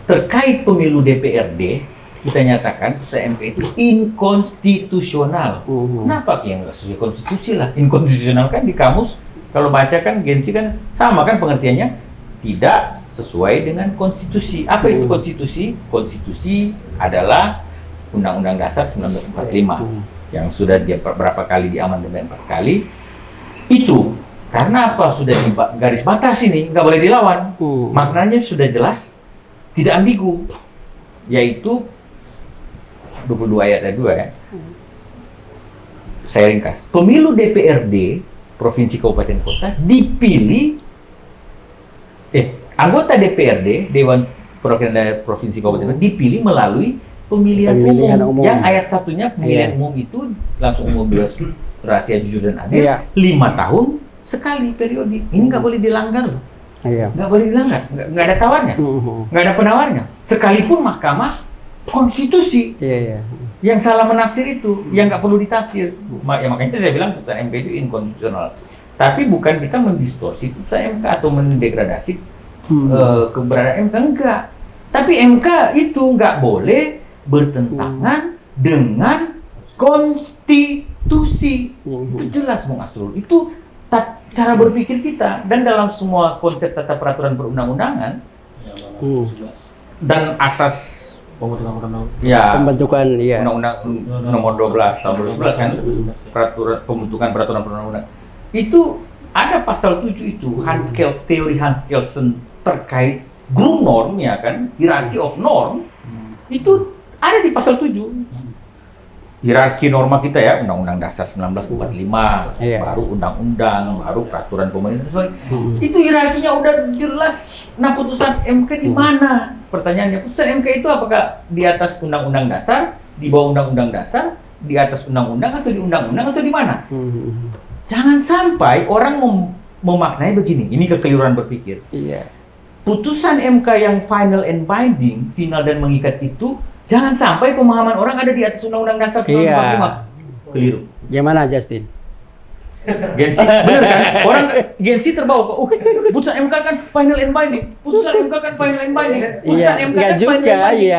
terkait pemilu DPRD, kita nyatakan putusan MK itu inkonstitusional. Kenapa yang nggak sesuai konstitusi lah? Inkonstitusional kan di kamus, kalau baca kan Gensi kan sama kan pengertiannya, tidak sesuai dengan konstitusi. Apa itu konstitusi? Konstitusi adalah Undang-Undang Dasar 1945 yang sudah berapa kali diamandemen 4 kali. Itu karena apa? Sudah di garis batas ini, nggak boleh dilawan. Maknanya sudah jelas, tidak ambigu, yaitu 22 ayat 2 ya. Saya ringkas. Pemilu DPRD provinsi kabupaten kota dipilih anggota DPRD Dewan Perwakilan Daerah Provinsi Kabupaten dipilih melalui pemilihan umum. Yang ayat satunya pemilihan umum itu langsung umum, bebas, rahasia, jujur dan adil. 5 tahun sekali periode. Ini nggak boleh dilanggar loh. Nggak boleh dilanggar. Nggak ada tawarnya. Nggak ada penawarnya. Sekalipun Mahkamah Konstitusi yang salah menafsir itu, yang nggak perlu ditafsir. Ya, makanya saya bilang putusan MK itu inkonstitusional. Tapi bukan kita mendistorsi putusan MK atau mendegradasi keberadaan MK, enggak. Tapi MK itu nggak boleh bertentangan dengan konstitusi. Itu jelas, Bung Asrul. Itu cara berpikir kita. Dan dalam semua konsep tata peraturan perundang-undangan dan asas pembentukan Undang-Undang nomor 12 tahun 2011 kan, pembentukan peraturan perundang-undangan itu ada pasal 7 itu, teori Hans Kelsen terkait group norm ya kan, hierarchy of norm, itu ada di pasal 7. Hierarki norma kita ya, Undang-Undang Dasar 1945, baru undang-undang, baru peraturan pemerintah. Itu hierarkinya udah jelas. Nah, putusan MK di mana? Pertanyaannya, putusan MK itu apakah di atas Undang-Undang Dasar, di bawah Undang-Undang Dasar, di atas Undang-Undang, atau di Undang-Undang, atau di mana? Jangan sampai orang memaknai begini, ini kekeliruan berpikir. Putusan MK yang final and binding, final dan mengikat itu, jangan sampai pemahaman orang ada di atas Undang-Undang Dasar 1945. Keliru. Yang mana, Justin? Gensi, bener kan? Orang Gensi terbawa, putusan MK kan final and binding. Putusan MK kan final and binding. Putusan MK kan juga, final and binding.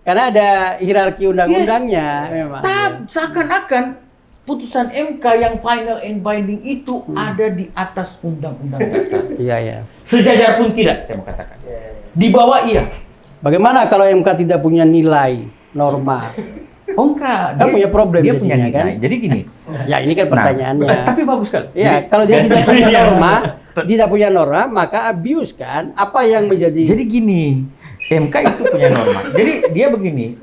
Karena ada hierarki undang-undangnya memang. Seakan-akan putusan MK yang final and binding itu ada di atas Undang-Undang Dasar. Sejajar pun tidak, saya mau katakan. Di bawah iya. Bagaimana kalau MK tidak punya nilai norma? Oh enggak, dia punya problem. Dia punya nilai. Kan? Jadi gini. Ya ini kan pertanyaannya. Tapi bagus sekali. Ya, kalau dia tidak punya norma, tidak punya norma, maka abuse kan? Apa yang menjadi? Jadi gini, MK itu punya norma. Jadi dia begini.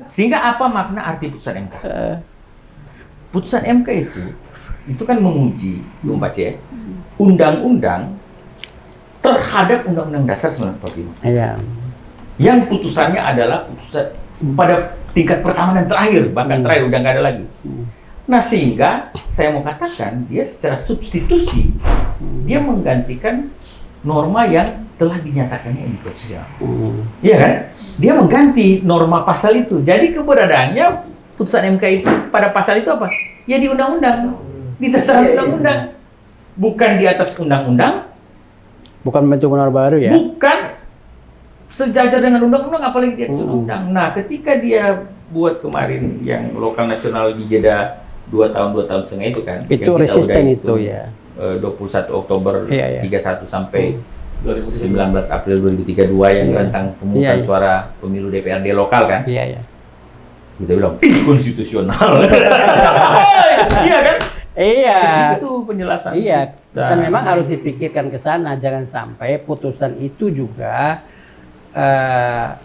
Sehingga apa makna arti putusan MK? Putusan MK itu kan menguji, Bung Pace, undang-undang terhadap Undang-Undang Dasar 1945. Yang putusannya adalah putusan pada tingkat pertama dan terakhir, bahkan terakhir udah nggak ada lagi. Nah, sehingga saya mau katakan dia secara substitusi dia menggantikan norma yang telah dinyatakannya inkonstitusional. Iya kan? Dia mengganti norma pasal itu. Jadi keberadaannya putusan MK itu pada pasal itu apa? Ya di undang-undang. di tataran undang-undang, bukan di atas undang-undang, bukan bentuk undang baru ya. bukan sejajar dengan undang-undang, apalagi di atas undang-undang. Nah, ketika dia buat kemarin yang lokal nasional di jeda 2 tahun setengah itu kan, Itu yang kita resisten udah itu ya. 21 Oktober Iya, iya. 31 sampai 19 April 2032 yang tentang pemungutan Iya, iya. suara pemilu DPRD lokal kan. Iya ya. Kita bilang konstitusional. Iya kan? Iya. Itu penjelasan. Iya, kita. dan memang harus dipikirkan ke sana, jangan sampai putusan itu juga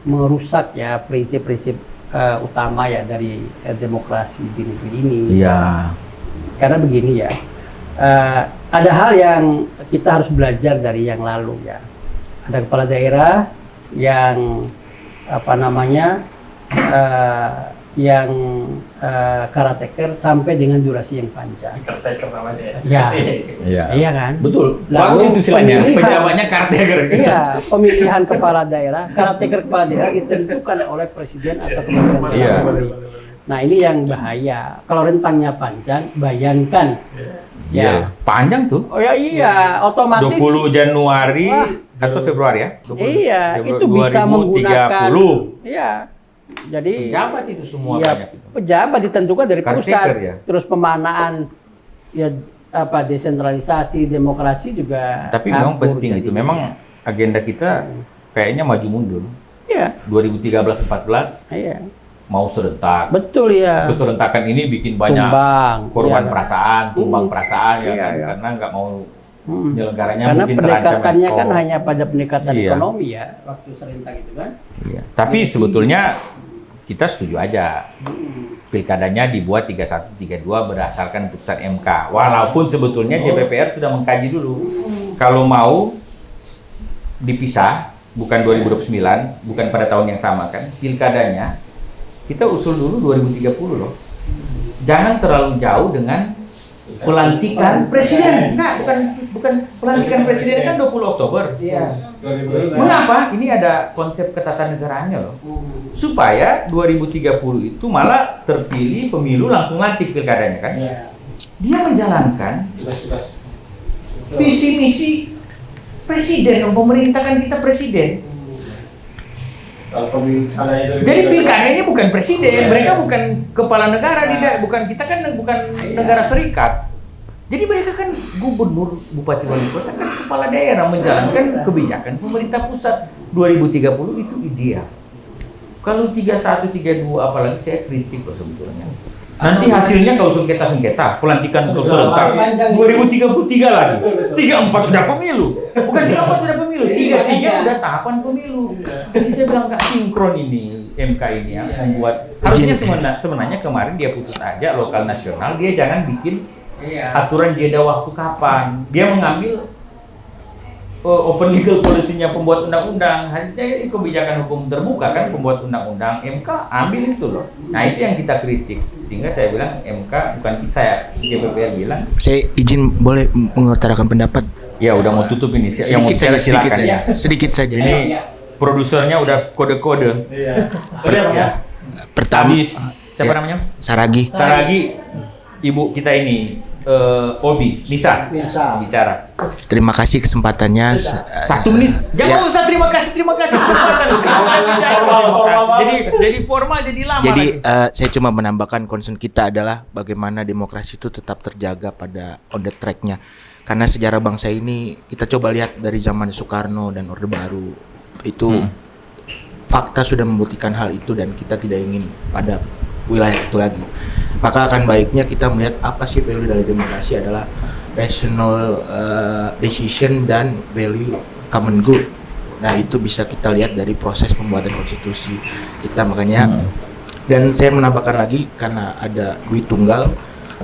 merusak ya prinsip-prinsip utama ya dari demokrasi di negeri ini. Iya. Karena begini ya, ada hal yang kita harus belajar dari yang lalu ya. Ada kepala daerah yang apa namanya, yang caretaker sampai dengan durasi yang panjang. Caretaker namanya Ya, Iya. iya kan? Betul. Lalu Bagus itu istilahnya. pemilihan- Pejabatnya caretaker. Iya, pemilihan kepala daerah, caretaker kepala daerah ditentukan oleh presiden atau kementerian dalam Iya. negeri. Nah ini yang bahaya. Kalau rentangnya panjang, bayangkan. Iya. Panjang tuh. Oh ya iya, otomatis. 20 Januari Wah. atau Februari ya? 20 Iya, Februari itu bisa menggunakan. 2030. Iya. Jadi Pejabat itu semua ya, banyak itu. pejabat ditentukan dari Caretaker, pusat. ya. Terus pemanaan ya apa desentralisasi demokrasi juga. Tapi memang kabur penting itu. jadinya. Memang agenda kita kayaknya maju mundur. Iya. 2013-14 Iya. mau serentak. Betul ya. Keserentakan ini bikin banyak Tumbang. korban Iya, kan? perasaan, tumbang perasaan ya Iya, kan, iya. karena nggak mau Hmm. penyelenggaranya Karena mungkin terancam. pendekatannya kan Oh. hanya pada pendekatan Iya. ekonomi ya, waktu serentak itu kan. Iya. Tapi sebetulnya kita setuju aja pilkadanya dibuat 31-32 berdasarkan putusan MK. Walaupun sebetulnya DPR sudah mengkaji dulu. Kalau mau dipisah, bukan 2029, bukan pada tahun yang sama kan, pilkadanya kita usul dulu 2030 loh. Jangan terlalu jauh dengan pelantikan presiden. Enggak, bukan pelantikan presiden kan 20 Oktober. Iya. Mengapa? Ini ada konsep ketatanegaraannya loh. Supaya 2030 itu malah terpilih pemilu langsung lantik pilkadanya kan. Iya. Dia menjalankan visi misi presiden, pemerintah kan kita presiden. Jadi pilkadanya bukan presiden, mereka bukan kepala negara, bukan kita kan bukan negara serikat. Jadi mereka kan gubernur, bupati, wali kota kan kepala daerah menjalankan kebijakan pemerintah pusat. 2030 itu ideal. Kalau 31, 32 apalagi saya kritik loh sebetulnya. Nanti hasilnya kalau sengketa, pelantikan untuk serentak 2033 lagi. 34 udah pemilu. Bukan 34 udah pemilu, 33 udah tahapan pemilu. Jadi saya bilang nggak sinkron ini MK ini yang membuat harusnya sebenarnya kemarin dia putus aja lokal nasional, dia jangan bikin aturan jeda waktu kapan. Dia mengambil open legal policy-nya pembuat undang-undang, hanya kebijakan hukum terbuka kan pembuat undang-undang, MK ambil itu loh. Nah itu yang kita kritik, sehingga saya bilang MK bukan saya, DPR bilang. Saya izin boleh mengutarakan pendapat. Ya udah mau tutup ini, yang mau Sedikit saja, silakan ya. sedikit saja. Ini produsernya udah kode-kode. Iya. Ya. Pertama, Habis, siapa namanya? Saragi. Saragi, ibu kita ini. Obi, Nisa bicara. Terima kasih kesempatannya. 1 menit. Jangan usah terima kasih kesempatan. Jadi formal jadi lama. Jadi lagi. saya cuma menambahkan concern kita adalah bagaimana demokrasi itu tetap terjaga pada on the track-nya. Karena sejarah bangsa ini kita coba lihat dari zaman Soekarno dan Orde Baru itu fakta sudah membuktikan hal itu dan kita tidak ingin pada wilayah itu lagi. Maka akan baiknya kita melihat apa sih value dari demokrasi adalah rational decision dan value common good. Nah itu bisa kita lihat dari proses pembuatan konstitusi kita makanya. Dan saya menambahkan lagi karena ada duit tunggal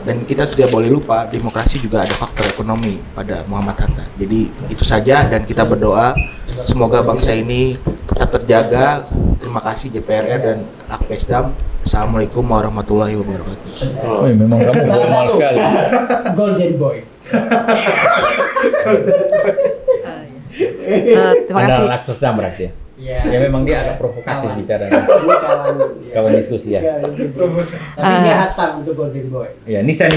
dan kita tidak boleh lupa demokrasi juga ada faktor ekonomi pada Muhammad Hatta. Jadi itu saja dan kita berdoa semoga bangsa ini tetap terjaga. Terima kasih JPRR dan Akpesdam. Assalamualaikum warahmatullahi wabarakatuh. Oh, memang kamu formal sekali. Golden Boy. Terima kasih. Akpesdam berarti ya? Ya memang dia agak provokatif bicara. Ini kawan, Kawan diskusi ya. Tapi dia hatam untuk Golden Boy. Ya, Nisa.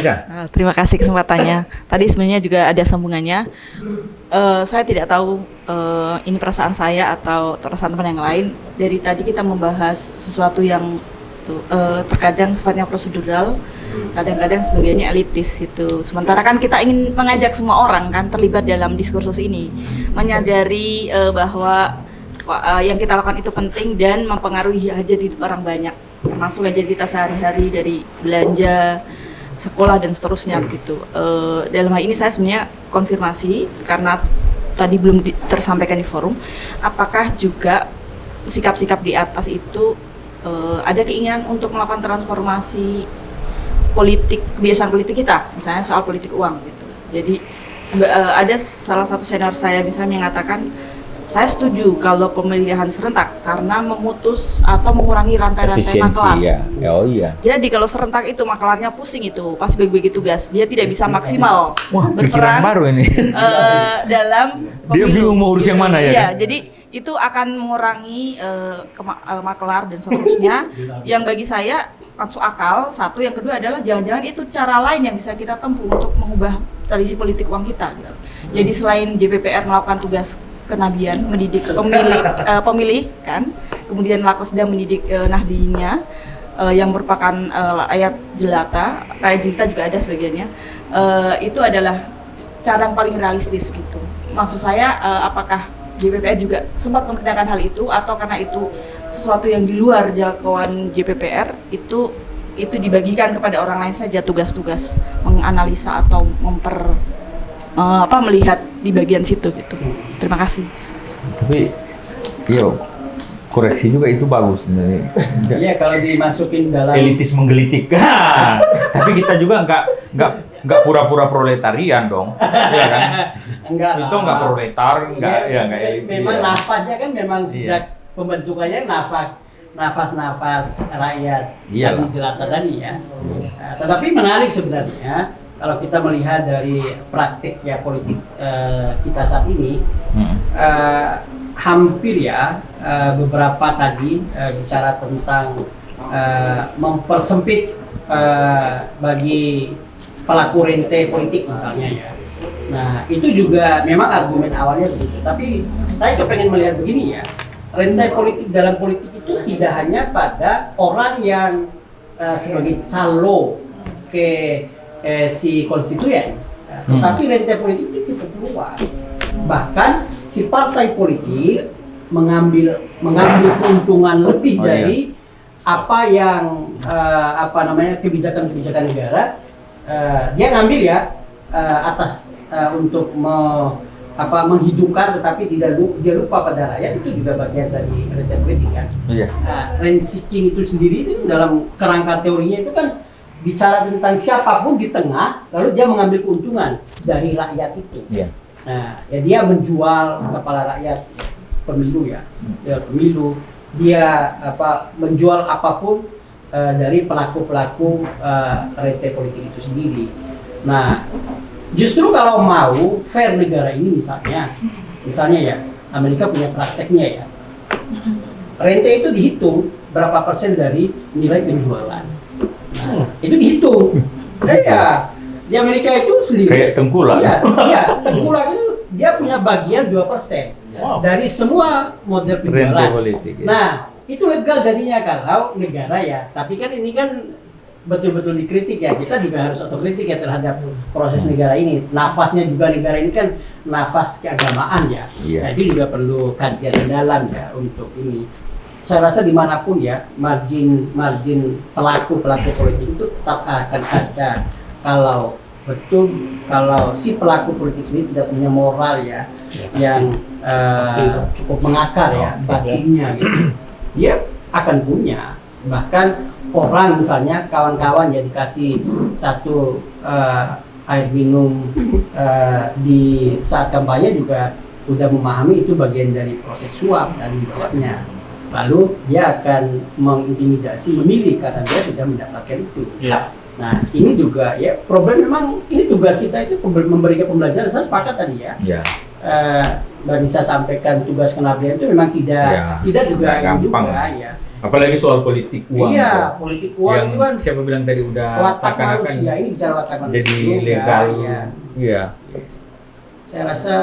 Terima kasih kesempatannya. Tadi sebenarnya juga ada sambungannya. Saya tidak tahu ini perasaan saya atau perasaan teman yang lain. Dari tadi kita membahas sesuatu yang terkadang sifatnya prosedural, kadang-kadang sebagainya elitis gitu. Sementara kan kita ingin mengajak semua orang kan terlibat dalam diskursus ini, menyadari bahwa yang kita lakukan itu penting dan mempengaruhi hajat hidup orang banyak, termasuk hajat kita sehari-hari dari belanja, sekolah dan seterusnya begitu. Dalam hal ini saya sebenarnya konfirmasi karena tadi belum tersampaikan di forum, apakah juga sikap-sikap di atas itu ada keinginan untuk melakukan transformasi politik, kebiasaan politik kita, misalnya soal politik uang gitu. Jadi ada salah satu senior saya misalnya mengatakan, saya setuju kalau pemilihan serentak karena memutus atau mengurangi rantai-rantai maklar. Ya. Oh iya. Jadi kalau serentak itu maklarnya pusing itu, pas bagi-bagi tugas, dia tidak bisa maksimal berperan baru ini. Dalam pemilu. Dia bingung mau urus yang mana ya? Iya, jadi itu akan mengurangi maklar dan seterusnya. Yang bagi saya masuk akal. Satu, yang kedua adalah jangan-jangan itu cara lain yang bisa kita tempuh untuk mengubah tradisi politik uang kita gitu. Jadi selain JPPR melakukan tugas kenabian, mendidik pemilih kan, kemudian laku sedang mendidik nahdiinnya yang merupakan rakyat jelata juga ada sebagiannya, itu adalah cara yang paling realistis gitu. Maksud saya apakah JPPR juga sempat mempertanyakan hal itu atau karena itu sesuatu yang di luar jangkauan JPPR itu dibagikan kepada orang lain saja tugas-tugas menganalisa atau melihat di bagian situ gitu. Terima kasih. Tapi, koreksi juga itu bagus. Iya, kalau dimasukin dalam Elitis menggelitik. Tapi kita juga nggak pura-pura proletarian dong, ya kan? enggak Itu nggak proletar, nggak elitis. Memang ya. nafasnya kan memang sejak pembentukannya nafas rakyat Iyalah. tadi jelata tadi ya. Tetapi menarik sebenarnya kalau kita melihat dari praktik ya politik kita saat ini, hampir ya beberapa tadi bicara tentang mempersempit bagi pelaku rente politik misalnya ya. Nah itu juga memang argumen awalnya begitu. Tapi saya kepengen melihat begini ya, rente politik dalam politik itu tidak hanya pada orang yang sebagai calo ke si konstituen, tetapi rente politik itu cukup luas. Bahkan si partai politik mengambil keuntungan lebih dari apa yang kebijakan negara, dia ngambil ya atas untuk menghidupkan, tetapi dia lupa pada rakyat. Itu juga bagian dari rente politik kan. Rent seeking itu sendiri itu dalam kerangka teorinya itu kan bicara tentang siapapun di tengah, lalu dia mengambil keuntungan dari rakyat itu. Nah, ya dia menjual kepala rakyat pemilu ya, dia menjual apapun dari pelaku rente politik itu sendiri. Nah, justru kalau mau fair negara ini misalnya ya Amerika punya prakteknya ya, rente itu dihitung berapa persen dari nilai penjualan. Nah, itu dihitung. Ya, di Amerika itu sendiri. Kayak tengkulak. Iya, tengkulak itu dia punya bagian 2% dari semua model penjualan. Politik, ya. Nah, itu legal jadinya kalau negara ya. Tapi kan ini kan betul-betul dikritik ya. Kita juga harus otokritik ya terhadap proses negara ini. Nafasnya juga negara ini kan nafas keagamaan ya. Jadi juga perlu kajian mendalam ya untuk ini. Saya rasa dimanapun ya margin pelaku politik itu tetap akan ada kalau si pelaku politik ini tidak punya moral ya yang cukup mengakar ya batinnya gitu, dia akan punya. Bahkan orang misalnya kawan-kawan ya dikasih satu air minum di saat kampanye juga udah memahami itu bagian dari proses suap dan dibawanya. Lalu dia akan mengintimidasi memilih karena dia sudah mendapatkan itu. Nah ini juga ya problem, memang ini tugas kita itu memberikan pembelajaran. Saya sepakat tadi ya. Mbak Nisa sampaikan tugas pengabdian itu memang tidak juga gampang ya. Apalagi soal politik uang. Iya, politik uang yang itu kan siapa bilang tadi udah watak seakan-akan manusia, ini bicara watak manusia jadi juga, legal. ya. Iya. Saya rasa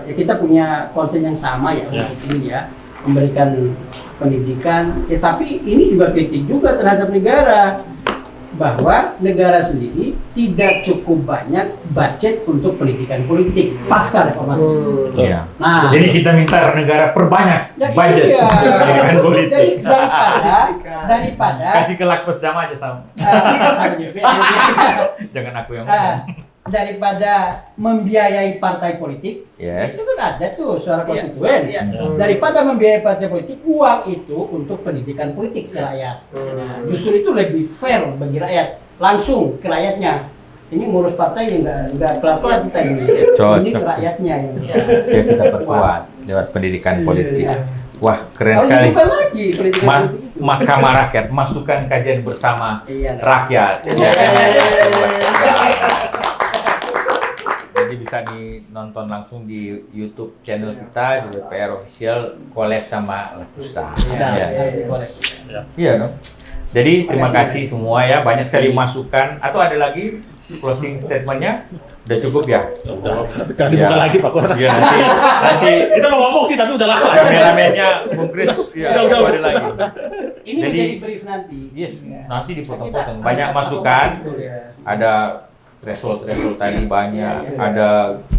ya kita punya concern yang sama ya untuk ini ya, memberikan pendidikan. Ya tapi ini juga kritik juga terhadap negara, bahwa negara sendiri tidak cukup banyak budget untuk pendidikan politik pasca reformasi. Iya. Nah, Jadi kita minta negara perbanyak ya budget iya. pendidikan politik. Jadi daripada Kasih ke Laksmas Dama aja sama. sama juga. Jangan aku yang Ah, ngomong. daripada membiayai partai politik, Yes. itu kan ada tuh suara konstituen. Daripada membiayai partai politik, uang itu untuk pendidikan politik ke rakyat. Nah, justru itu lebih fair bagi rakyat, langsung ke rakyatnya. Ini ngurus partai nggak kelar-kelar kita ini. Cocok. Ini ke rakyatnya yang. Saya kita perkuat lewat pendidikan politik. Iya. Wah, keren Kalau sekali. bukan lagi pendidikan politik itu. Mahkamah Rakyat, masukan kajian bersama Iya. rakyat. Iya. Jadi bisa nonton langsung di YouTube channel kita di WPR Official, collab sama Lakusta. Iya dong. Jadi terima kasih semua ya, banyak sekali masukan. Atau ada lagi closing statementnya? Udah cukup ya? Jangan dibuka lagi Pak Kornas. Iya, nanti Kita mau ngomong sih tapi udah lama. kameramennya Bung Kris ya, Udah. ada lagi. Ini Jadi, menjadi brief nanti. Yes, Ya. nanti dipotong-potong. Kita- Banyak kita masukan. betul ya. Ada threshold tadi banyak, ada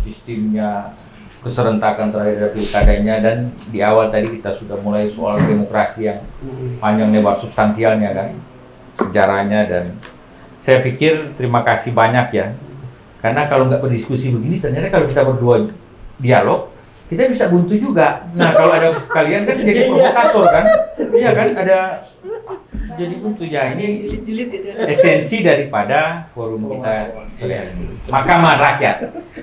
sistemnya, keserentakan terhadap pilkadanya, dan di awal tadi kita sudah mulai soal demokrasi yang panjang lebar substansialnya kan, sejarahnya, dan saya pikir terima kasih banyak ya, karena kalau nggak berdiskusi begini ternyata kalau kita berdua dialog kita bisa buntu juga. Nah kalau ada kalian kan jadi provokator kan, iya kan, ada jadi buntu ya. Ini esensi daripada forum kita sore hari ini. Mahkamah Rakyat,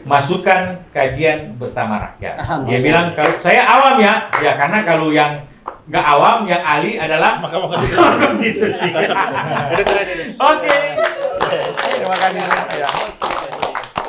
masukan kajian bersama rakyat. Dia bilang kalau saya awam ya karena kalau yang nggak awam, yang ahli adalah Mahkamah Konstitusi. Oke, terima kasih. Ya.